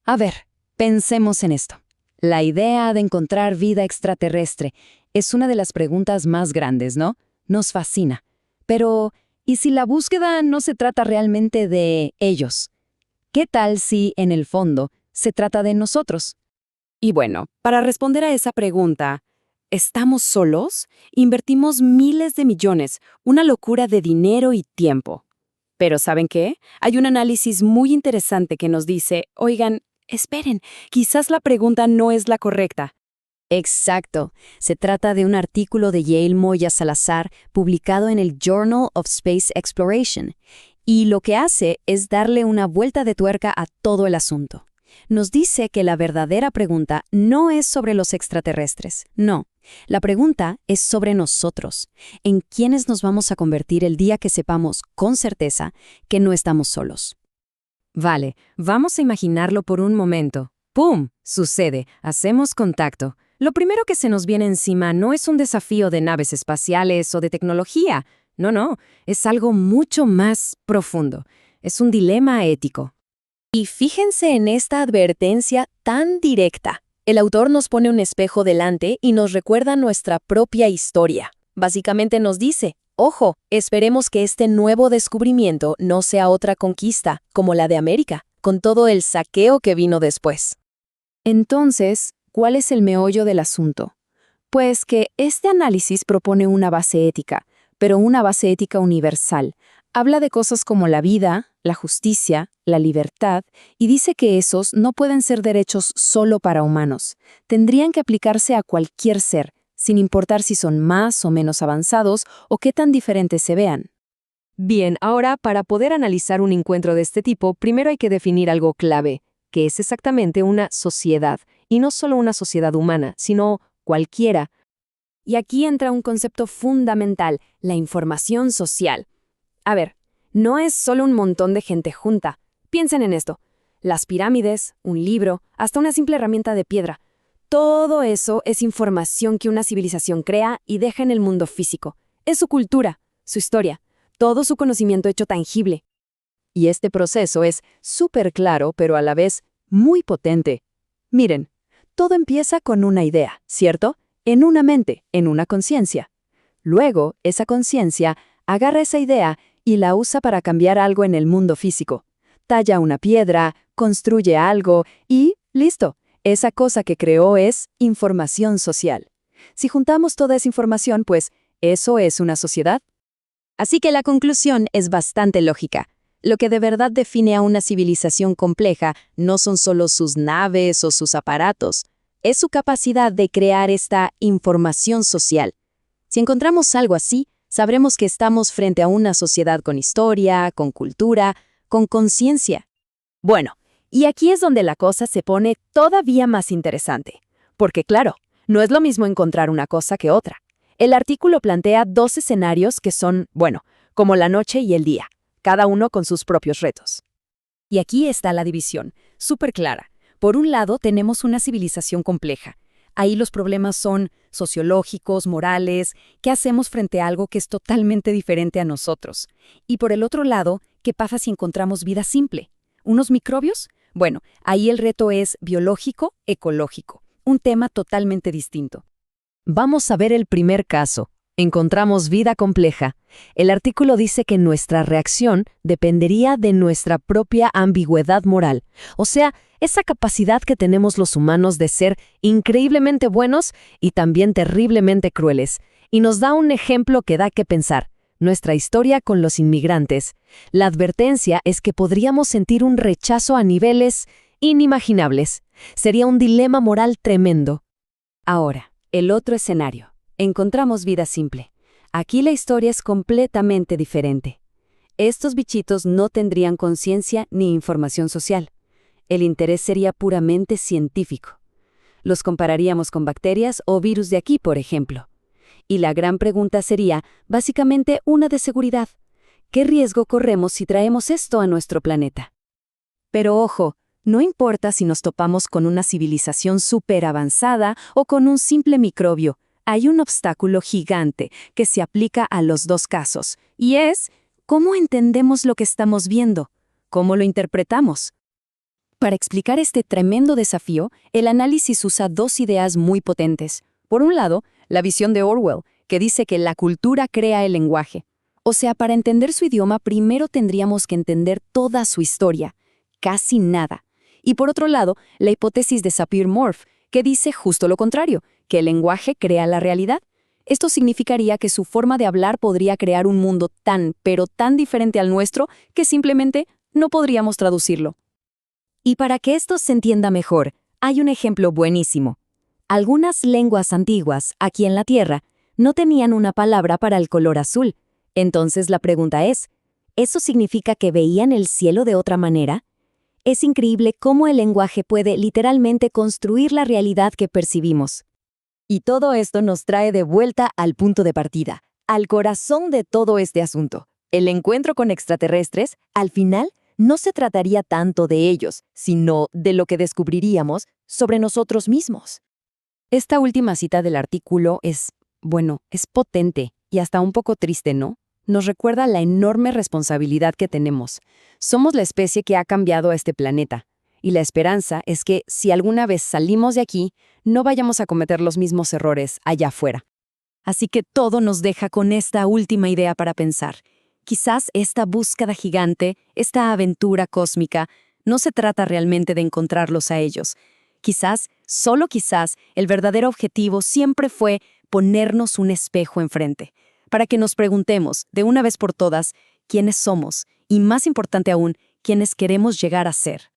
A ver, pensemos en esto. La idea de encontrar vida extraterrestre es una de las preguntas más grandes, ¿no? Nos fascina. Pero, ¿y si la búsqueda no se trata realmente de ellos? ¿Qué tal si, en el fondo, se trata de nosotros? Y bueno, para responder a esa pregunta, ¿estamos solos? Invertimos miles de millones, una locura de dinero y tiempo. Pero ¿saben qué? Hay un análisis muy interesante que nos dice, oigan, esperen, quizás la pregunta no es la correcta. Exacto. Se trata de un artículo de Yael Moya Salazar publicado en el Journal of Space Exploration. Y lo que hace es darle una vuelta de tuerca a todo el asunto. Nos dice que la verdadera pregunta no es sobre los extraterrestres, no. La pregunta es sobre nosotros, en quiénes nos vamos a convertir el día que sepamos con certeza que no estamos solos. Vale, vamos a imaginarlo por un momento. ¡Pum! Sucede, hacemos contacto. Lo primero que se nos viene encima no es un desafío de naves espaciales o de tecnología. No, es algo mucho más profundo. Es un dilema ético. Y fíjense en esta advertencia tan directa. El autor nos pone un espejo delante y nos recuerda nuestra propia historia. Básicamente nos dice, ojo, esperemos que este nuevo descubrimiento no sea otra conquista, como la de América, con todo el saqueo que vino después. Entonces, ¿cuál es el meollo del asunto? Pues que este análisis propone una base ética, pero una base ética universal. Habla de cosas como la vida, la justicia, la libertad, y dice que esos no pueden ser derechos solo para humanos. Tendrían que aplicarse a cualquier ser, sin importar si son más o menos avanzados o qué tan diferentes se vean. Bien, ahora, para poder analizar un encuentro de este tipo, primero hay que definir algo clave, que es exactamente una sociedad, y no solo una sociedad humana, sino cualquiera. Y aquí entra un concepto fundamental, la información social. A ver, no es solo un montón de gente junta. Piensen en esto. Las pirámides, un libro, hasta una simple herramienta de piedra. Todo eso es información que una civilización crea y deja en el mundo físico. Es su cultura, su historia, todo su conocimiento hecho tangible. Y este proceso es súper claro, pero a la vez muy potente. Miren, todo empieza con una idea, ¿cierto? En una mente, en una conciencia. Luego, esa conciencia agarra esa idea y la usa para cambiar algo en el mundo físico. Talla una piedra, construye algo y ¡listo! Esa cosa que creó es información social. Si juntamos toda esa información, pues, ¿eso es una sociedad? Así que la conclusión es bastante lógica. Lo que de verdad define a una civilización compleja no son solo sus naves o sus aparatos, es su capacidad de crear esta información social. Si encontramos algo así, sabremos que estamos frente a una sociedad con historia, con cultura, con conciencia. Bueno, y aquí es donde la cosa se pone todavía más interesante. Porque claro, no es lo mismo encontrar una cosa que otra. El artículo plantea dos escenarios que son, bueno, como la noche y el día, cada uno con sus propios retos. Y aquí está la división, súper clara. Por un lado tenemos una civilización compleja. Ahí los problemas son sociológicos, morales, ¿qué hacemos frente a algo que es totalmente diferente a nosotros? Y por el otro lado, ¿qué pasa si encontramos vida simple? ¿Unos microbios? Bueno, ahí el reto es biológico, ecológico, un tema totalmente distinto. Vamos a ver el primer caso. Encontramos vida compleja. El artículo dice que nuestra reacción dependería de nuestra propia ambigüedad moral, o sea, esa capacidad que tenemos los humanos de ser increíblemente buenos y también terriblemente crueles. Y nos da un ejemplo que da que pensar. Nuestra historia con los inmigrantes. La advertencia es que podríamos sentir un rechazo a niveles inimaginables. Sería un dilema moral tremendo. Ahora, el otro escenario. Encontramos vida simple. Aquí la historia es completamente diferente. Estos bichitos no tendrían conciencia ni información social. El interés sería puramente científico. Los compararíamos con bacterias o virus de aquí, por ejemplo. Y la gran pregunta sería, básicamente, una de seguridad. ¿Qué riesgo corremos si traemos esto a nuestro planeta? Pero ojo, no importa si nos topamos con una civilización súper avanzada o con un simple microbio. Hay un obstáculo gigante que se aplica a los dos casos, y es ¿cómo entendemos lo que estamos viendo? ¿Cómo lo interpretamos? Para explicar este tremendo desafío, el análisis usa dos ideas muy potentes. Por un lado, la visión de Orwell, que dice que la cultura crea el lenguaje. O sea, para entender su idioma, primero tendríamos que entender toda su historia. Casi nada. Y por otro lado, la hipótesis de Sapir-Whorf, que dice justo lo contrario, que el lenguaje crea la realidad. Esto significaría que su forma de hablar podría crear un mundo tan, pero tan diferente al nuestro, que simplemente no podríamos traducirlo. Y para que esto se entienda mejor, hay un ejemplo buenísimo. Algunas lenguas antiguas, aquí en la Tierra, no tenían una palabra para el color azul. Entonces la pregunta es, ¿eso significa que veían el cielo de otra manera? Es increíble cómo el lenguaje puede literalmente construir la realidad que percibimos. Y todo esto nos trae de vuelta al punto de partida, al corazón de todo este asunto. El encuentro con extraterrestres, al final, no se trataría tanto de ellos, sino de lo que descubriríamos sobre nosotros mismos. Esta última cita del artículo es potente y hasta un poco triste, ¿no? Nos recuerda la enorme responsabilidad que tenemos. Somos la especie que ha cambiado a este planeta. Y la esperanza es que, si alguna vez salimos de aquí, no vayamos a cometer los mismos errores allá afuera. Así que todo nos deja con esta última idea para pensar. Quizás esta búsqueda gigante, esta aventura cósmica, no se trata realmente de encontrarlos a ellos. Quizás, solo quizás, el verdadero objetivo siempre fue ponernos un espejo enfrente, para que nos preguntemos, de una vez por todas, quiénes somos y, más importante aún, quiénes queremos llegar a ser.